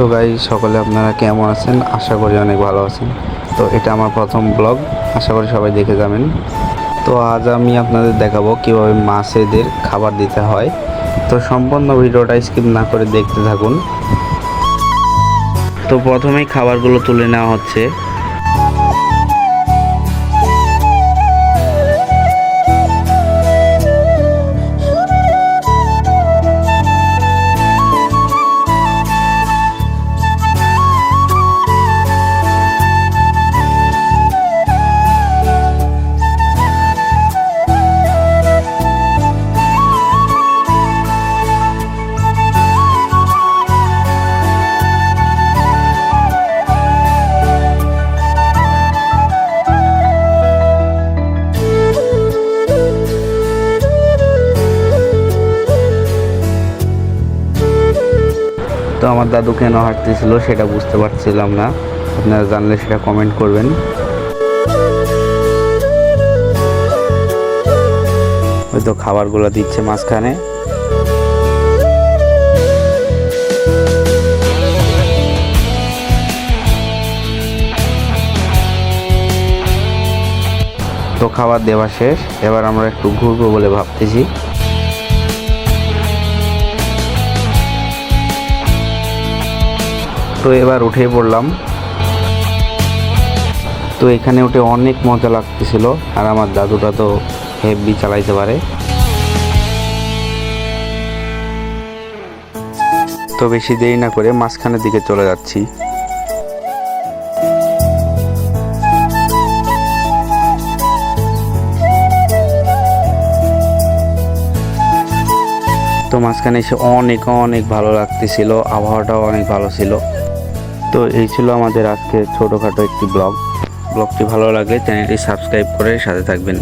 So guys, সকলে আপনারা কেমন আছেন? আশা করি অনেক ভালো আছেন। তো এটা আমার প্রথম ব্লগ, আশা করি সবাই দেখে যাবেন। তো আজ আমি আপনাদের দেখাবো কিভাবে মাছেদের খাবার দিতে হয়। তো সম্পূর্ণ ভিডিওটা স্কিপ না করে দেখতে থাকুন। তো প্রথমেই খাবারগুলো তুলে নেওয়া হচ্ছে। তো আমার দাদু কেন হাঁটতেছিল সেটা বুঝতে পারছিলাম না, আপনারা জানলে সেটা কমেন্ট করবেন। ওই তো খাবারগুলো দিচ্ছে মাঝখানে। তো খাবার দেওয়া শেষ, এবার আমরা একটু ঘুরবো বলে ভাবতেছি। তো এবার উঠে পড়লাম। তো এখানে উঠে অনেক মজা লাগতেছিল, আর আমার দাদুটা তো হেভি চালাইতে পারে। তো বেশি দেরি না করে মাঝখানের দিকে চলে যাচ্ছি। তো মাঝখানে এসে অনেক অনেক ভালো লাগতেছিল, আবহাওয়াটাও অনেক ভালো ছিল। তো এই ছিল আমাদের আজকে ছোটোখাটো একটি ব্লগটি ভালো লাগলে চ্যানেলটি সাবস্ক্রাইব করে সাথে থাকবেন।